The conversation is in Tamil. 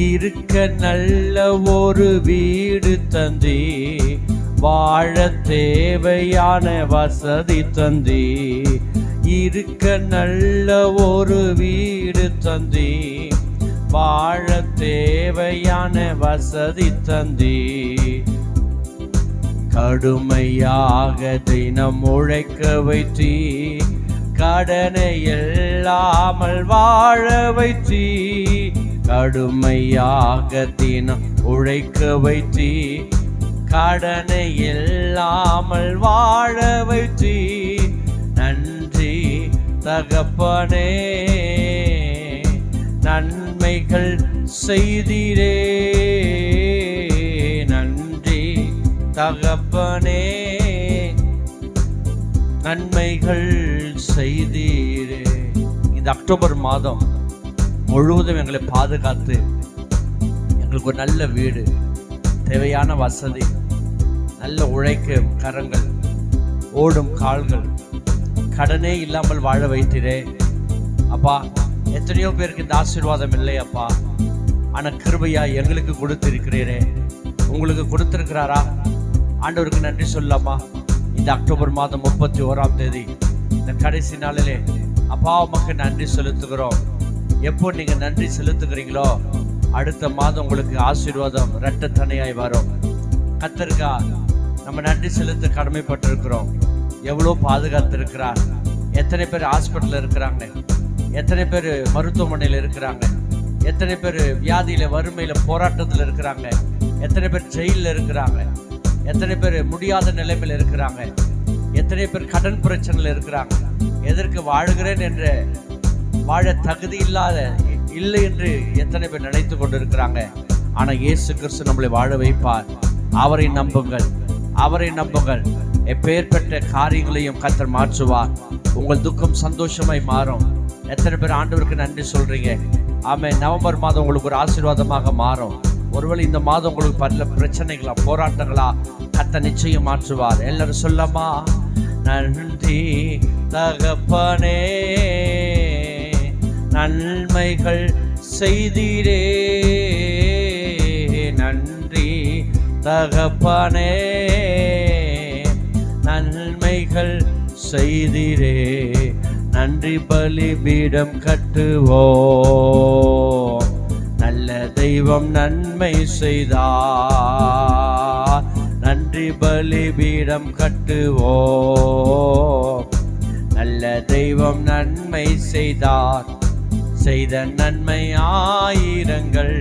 இருக்க நல்ல ஒரு வீடு தந்தி, வாழ தேவையான வசதி தந்தி. இருக்க நல்ல ஒரு வீடு தந்தி, வாழ தேவையான வசதி தந்தி. கடுமையாக தினம் உழைக்க வைத்தி, கடனை இல்லாமல் வாழ வைத்தி. கடுமையாக தினம் உழைக்க வைத்தி, கடனை இல்லாமல் வாழ வைத்தி. நன்றி தகப்பனே, நன்மைகள் செய்தீரே. நன்றி தகப்பனே, நன்மைகள் செய்தீரே. இந்த அக்டோபர் மாதம் முழுவதும் எங்களை பாதுகாத்து, எங்களுக்கு ஒரு நல்ல வீடு, தேவையான வசதி, நல்ல உழைக்கும் கரங்கள், ஓடும் கால்கள், கடனே இல்லாமல் வாழ வைத்தீரே அப்பா. எத்தனையோ பேருக்கு இந்த ஆசீர்வாதம் இல்லை அப்பா, ஆனால் கிருபையா எங்களுக்கு கொடுத்திருக்கிறீரே. உங்களுக்கு கொடுத்திருக்கிறாரா? ஆண்டவருக்கு நன்றி சொல்லலாமா? இந்த அக்டோபர் மாதம் 31ஆம் தேதி இந்த கடைசி நாளிலே அப்பா உமக்கு நன்றி செலுத்துகிறோம். எப்போ நீங்கள் நன்றி செலுத்துகிறீங்களோ அடுத்த மாதம் உங்களுக்கு ஆசீர்வாதம் இரட்டத்தனையாய் வரும். கர்த்தருக்கு நம்ம நன்றி செலுத்த கடமைப்பட்டிருக்கிறோம். எவ்வளோ பாதுகாத்திருக்கிறார். எத்தனை பேர் ஹாஸ்பிட்டலில் இருக்கிறாங்க, எத்தனை பேர் மருத்துவமனையில் இருக்கிறாங்க, எத்தனை பேர் வியாதியில் வறுமையில் போராட்டத்தில் இருக்கிறாங்க, எத்தனை பேர் ஜெயிலில் இருக்கிறாங்க, எத்தனை பேர் முடியாத நிலைமையில் இருக்கிறாங்க, எத்தனை பேர் கடன் பிரச்சனையில் இருக்கிறாங்க. எதற்கு வாழுகிறேன் என்று வாழ தகுதி இல்லை என்று எத்தனை பேர் நினைத்து கொண்டு இருக்கிறாங்க. ஆனால் இயேசு கிறிஸ்து நம்மளை வாழ வைப்பார். அவரை நம்புங்கள், அவரை நம்புங்கள். எப்பேற்பட்ட காரியங்களையும் கர்த்தர் மாற்றுவார். உங்கள் துக்கம் சந்தோஷமாய் மாறும். எத்தனை பேர் ஆண்டவருக்கு நன்றி சொல்றீங்க? ஆமென். நவம்பர் மாதம் உங்களுக்கு ஒரு ஆசீர்வாதமாக மாறும். ஒருவேளை இந்த மாதம் உங்களுக்கு பல பிரச்சனைகளா, போராட்டங்களா, கர்த்தர் நிச்சயம் மாற்றுவார். எல்லாரும் சொல்லமா? நன்றி தகப்பனே, நன்மைகள் செய்தீரே. நன்றி தகப்பனே, நன்மைகள் செய்தீரே. நன்றி பலிபீடம் கட்டுவோம், நல்ல தெய்வம் நன்மை செய்தார். நன்றி பலிபீடம் கட்டுவோம், நல்ல தெய்வம் நன்மை செய்தார். செய்த நன்மை ஆயிரங்கள்.